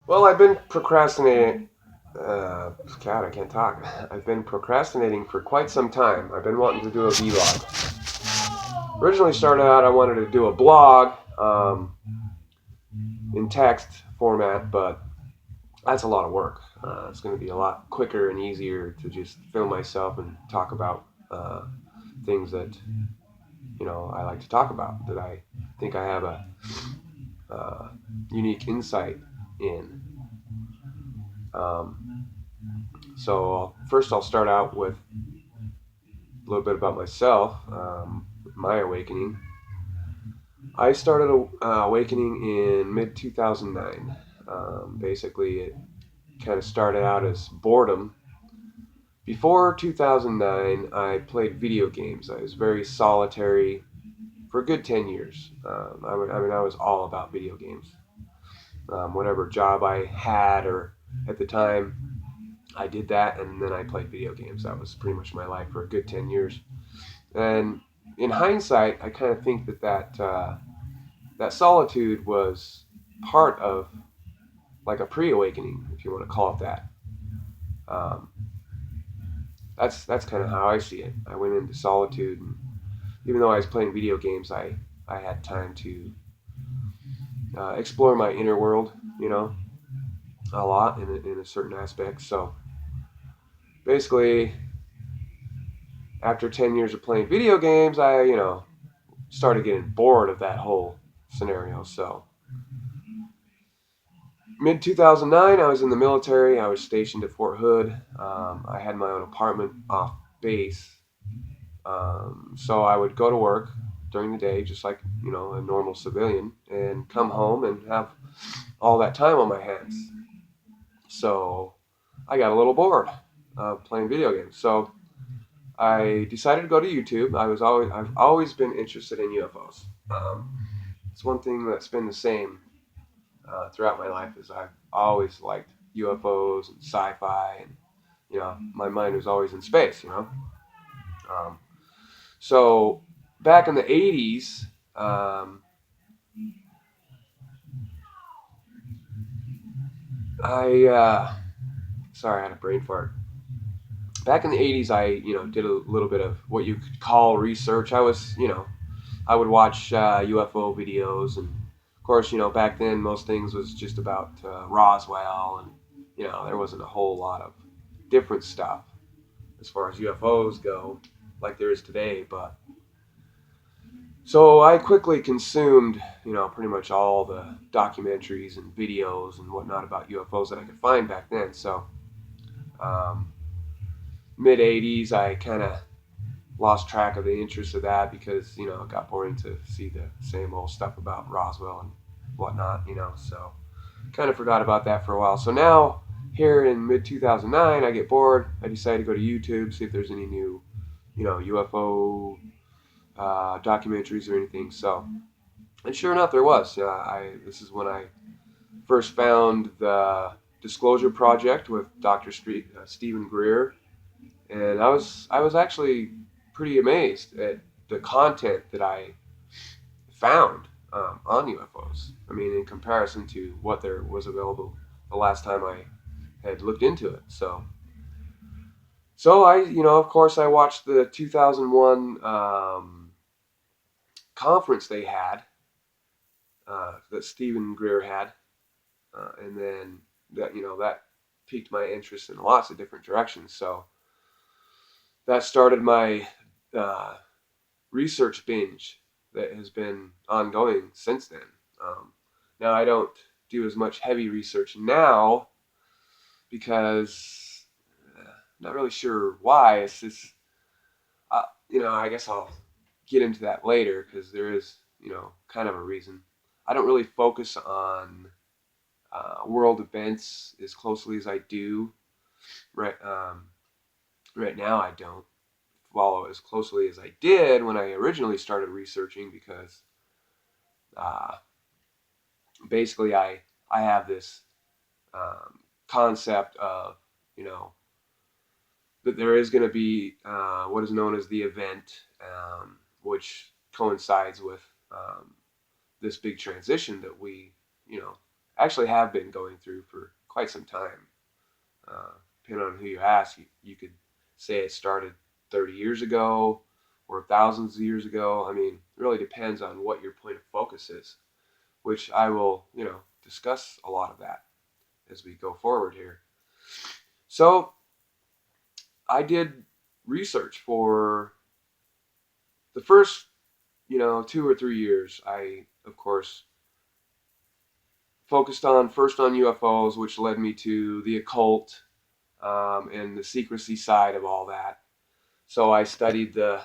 Well, I've been procrastinating. God, I can't talk. I've been procrastinating for quite some time. I've been wanting to do a vlog. Originally started out, I wanted to do a blog in text format, but that's a lot of work. It's going to be a lot quicker and easier to just film myself and talk about things that I like to talk about. That I think I have a uh, unique insight in. Um, so first, I'll start out with a little bit about myself, my awakening. I started awakening in mid 2009. Basically, it kind of started out as boredom. Before 2009, I played video games. I was very solitary for a good 10 years. I was all about video games. Whatever job I had, or at the time, I did that, and then I played video games. That was pretty much my life for a good 10 years. And in hindsight, I kind of think that solitude was part of like a pre-awakening, if you want to call it that. Um, that's kind of how I see it. I went into solitude, and even though I was playing video games, I had time to explore my inner world, a lot in a certain aspect. So basically, after 10 years of playing video games, I started getting bored of that whole scenario. So mid 2009, I was in the military. I was stationed at Fort Hood. I had my own apartment off base. So I would go to work during the day, just like a normal civilian, and come home and have all that time on my hands. So I got a little bored of playing video games. So I decided to go to YouTube. I've always been interested in UFOs. It's one thing that's been the same throughout my life is I've always liked UFOs and sci-fi, and my mind was always in space. Um, so back in the '80s, I sorry, I had a brain fart. Back in the '80s, I did a little bit of what you could call research. I would watch UFO videos, and of course, back then most things was just about Roswell, and there wasn't a whole lot of different stuff as far as UFOs go, like there is today. But so I quickly consumed, pretty much all the documentaries and videos and whatnot about UFOs that I could find back then. So um, mid '80s, I kind of lost track of the interest of that because it got boring to see the same old stuff about Roswell and whatnot. So kind of forgot about that for a while. So now here in mid 2009, I get bored. I decided to go to YouTube, see if there's any new UFO documentaries or anything. So and sure enough, there was. This is when I first found the Disclosure Project with Dr. Stephen Greer, and I was actually pretty amazed at the content that I found on UFOs. I mean, in comparison to what there was available the last time I had looked into it. So of course, I watched the 2001 conference they had that Stephen Greer had, and then that piqued my interest in lots of different directions. So that started my uh, research binge that has been ongoing since then. Um, Now I don't do as much heavy research now because not really sure why. It's just I guess I'll get into that later because there is kind of a reason. I don't really focus on world events as closely as I do right now. I don't follow as closely as I did when I originally started researching because uh, basically I have this concept of you know that there is going to be what is known as the event, which coincides with this big transition that we you know actually have been going through for quite some time. Depending on who you ask, you could say it started 30 years ago or thousands of years ago. I mean, it really depends on what your point of focus is, which I will, discuss a lot of that as we go forward here. So I did research for the first, 2 or 3 years. I, of course, focused on first on UFOs, which led me to the occult and the secrecy side of all that. So I studied the,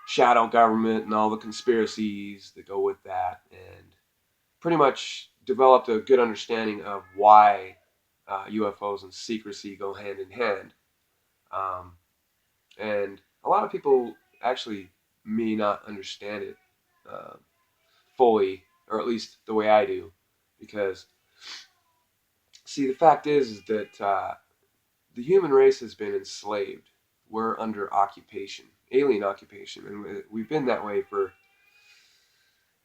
shadow government and all the conspiracies that go with that, and pretty much developed a good understanding of why UFOs and secrecy go hand in hand. Um, and a lot of people actually may not understand it uh, fully, or at least the way I do, because see, the fact is that the human race has been enslaved. We're under occupation, alien occupation, and we've been that way for.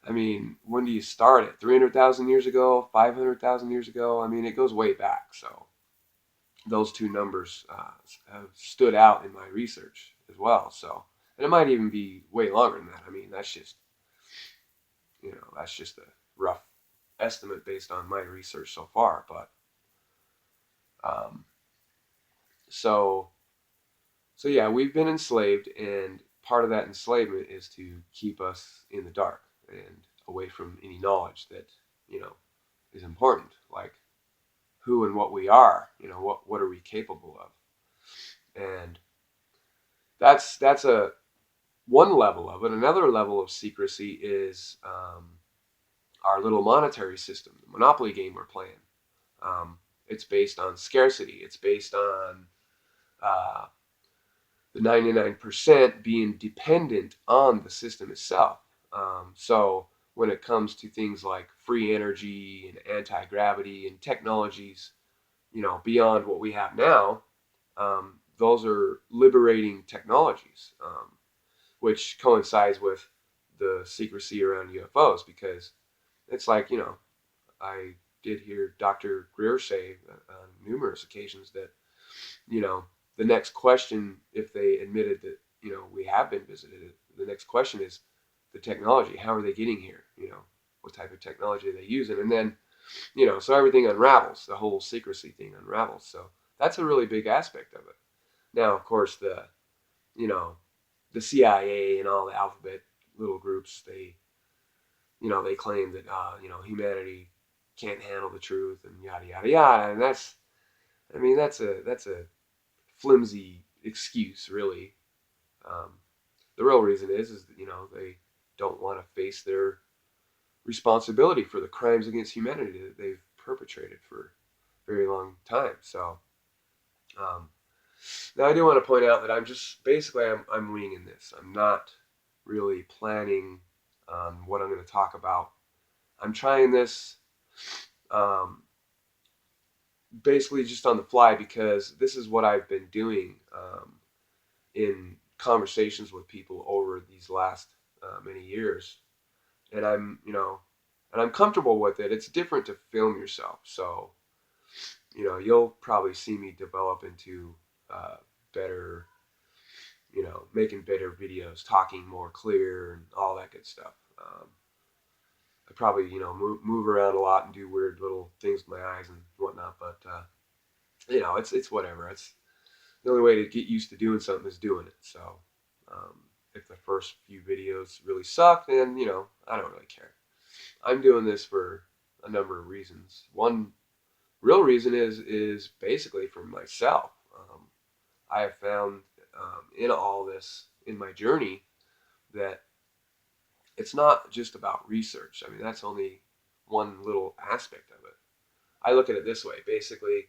I mean, when do you start it? 300,000 years ago, 500,000 years ago? I mean, it goes way back. So those two numbers have stood out in my research as well. So, and it might even be way longer than that. I mean, that's just a rough estimate based on my research so far. But um, so so yeah, we've been enslaved, and part of that enslavement is to keep us in the dark and away from any knowledge that you know is important, like who and what we are. What are we capable of? And that's a one level of it. Another level of secrecy is our little monetary system, the monopoly game we're playing. It's based on scarcity. It's based on uh, the 99% being dependent on the system itself. So when it comes to things like free energy and anti-gravity and technologies, beyond what we have now, those are liberating technologies, which coincides with the secrecy around UFOs, because it's like, I did hear Dr. Greer say on numerous occasions that, you know, the next question, if they admitted that, we have been visited, the next question is the technology. How are they getting here? What type of technology are they using? And then, so everything unravels, the whole secrecy thing unravels. So that's a really big aspect of it. Now, of course, you know, the CIA and all the alphabet little groups, they claim that, humanity can't handle the truth and yada, yada, yada. And that's a flimsy excuse, really. Um, the real reason is that, they don't want to face their responsibility for the crimes against humanity that they've perpetrated for a very long time. So, um, now I do want to point out that I'm winging this. I'm not really planning on what I'm going to talk about. I'm trying this um, basically just on the fly, because this is what I've been doing in conversations with people over these last many years, and I'm comfortable with it. It's different to film yourself, so you'll probably see me develop into better, making better videos, talking more clear, and all that good stuff. I probably move around a lot and do weird little things with my eyes and whatnot, but it's whatever. It's the only way to get used to doing something is doing it. So if the first few videos really suck, then I don't really care. I'm doing this for a number of reasons. One real reason is basically for myself. I have found in all this, in my journey, that it's not just about research. I mean, that's only one little aspect of it. I look at it this way: basically,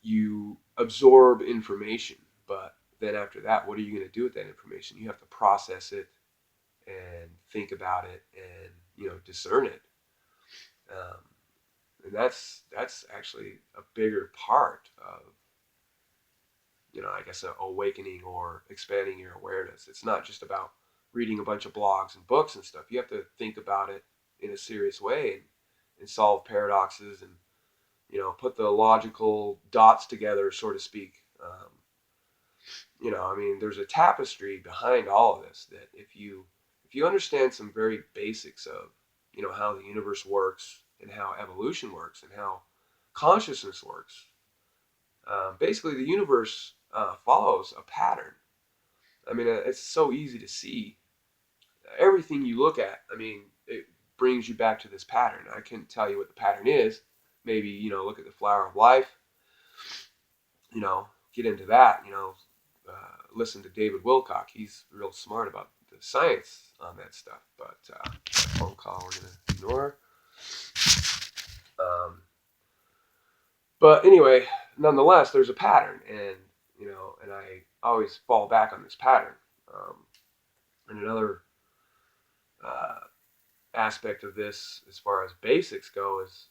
you absorb information, but then after that, what are you going to do with that information? You have to process it and think about it and discern it. Um, and that's actually a bigger part of I guess awakening or expanding your awareness. It's not just about reading a bunch of blogs and books and stuff. You have to think about it. in a serious way and solve paradoxes and, put the logical dots together, so to speak. I mean, there's a tapestry behind all of this that if you understand some very basics of, how the universe works and how evolution works and how consciousness works, basically the universe follows a pattern. I mean, it's so easy to see. Everything you look at, I mean, it brings you back to this pattern. I can't tell you what the pattern is. Maybe, look at the flower of life, get into that, listen to David Wilcock. He's real smart about the science on that stuff. But phone call we're going to ignore. But anyway, nonetheless, there's a pattern, and I always fall back on this pattern. And another uh, aspect of this, as far as basics go, is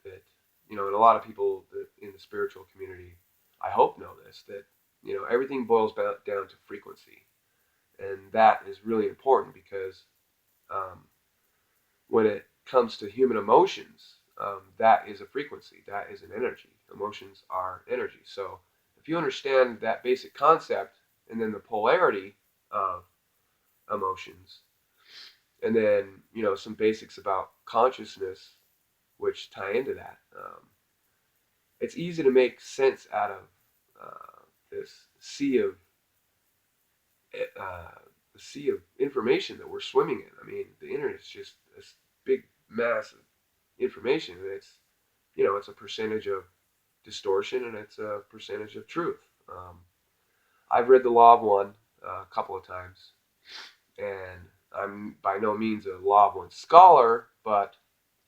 that, and a lot of people that in the spiritual community, I hope, know this, that everything boils down to frequency, and that is really important because um, when it comes to human emotions, that is a frequency, that is an energy. Emotions are energy. So if you understand that basic concept and then the polarity of emotions, and then some basics about consciousness which tie into that, it's easy to make sense out of this uh, sea of information that we're swimming in. I mean, the internet is just this big mass of information, and it's a percentage of distortion and it's a percentage of truth. I've read The Law of One a couple of times, and I'm by no means a Law of One scholar, but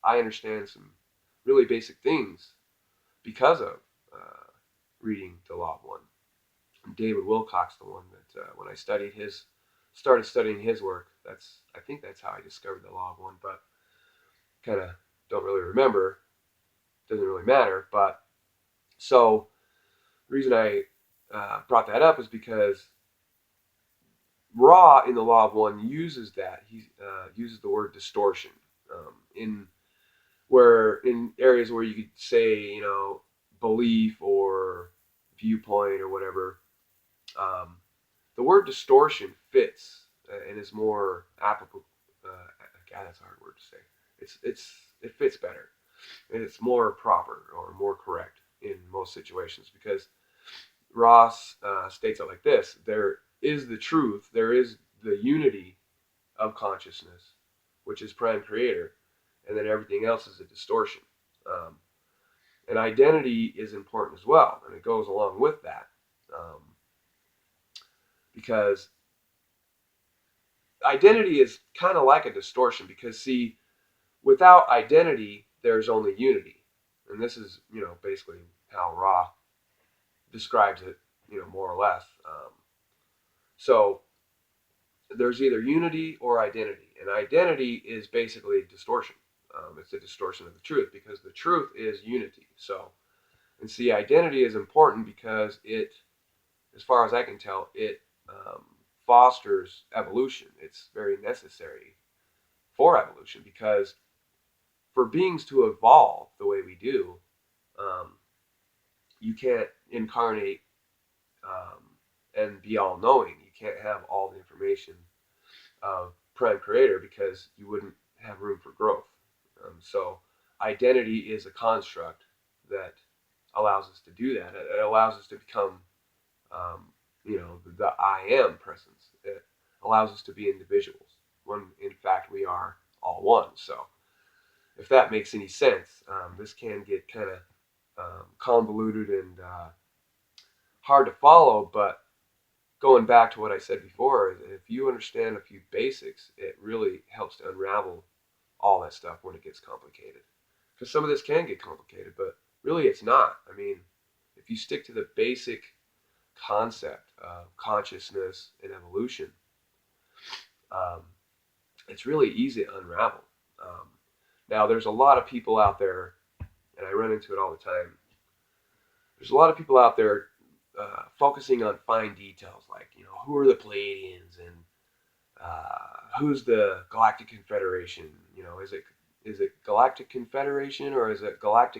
I understand some really basic things because of reading The Law of One. And David Wilcock's the one that when I started studying his work, I think that's how I discovered The Law of One, but kind of don't really remember. Doesn't really matter. But so the reason I brought that up is because Ra in The Law of One uses that. He uses the word distortion in areas where you could say, belief or viewpoint or whatever. The word distortion fits and is more applicable. God, that's a hard word to say. It fits better and it's more proper or more correct in most situations because Ross states it like this: there is the truth, there is the unity of consciousness, which is prime creator, and then everything else is a distortion. Um, and identity is important as well, and it goes along with that, because identity is kind of like a distortion. Because see, without identity, there's only unity, and this is basically how Ra describes it, more or less. So there's either unity or identity, and identity is basically distortion. It's a distortion of the truth because the truth is unity. So, and see, identity is important because it, as far as I can tell, it fosters evolution. It's very necessary for evolution because for beings to evolve the way we do, um, you can't incarnate um, and be all knowing. You can't have all the information of prime creator because you wouldn't have room for growth. So identity is a construct that allows us to do that. It allows us to become, the I am presence. It allows us to be individuals when in fact we are all one. So if that makes any sense, this can get kind of convoluted and hard to follow, but going back to what I said before, if you understand a few basics, it really helps to unravel all that stuff when it gets complicated. Because some of this can get complicated, but really it's not. I mean, if you stick to the basic concept of consciousness and evolution, um, it's really easy to unravel. Um, Now, there's a lot of people out there, and I run into it all the time. There's a lot of people out there focusing on fine details, like who are the Pleiadians and who's the Galactic Confederation, You know, is it Galactic Confederation or is it Galactic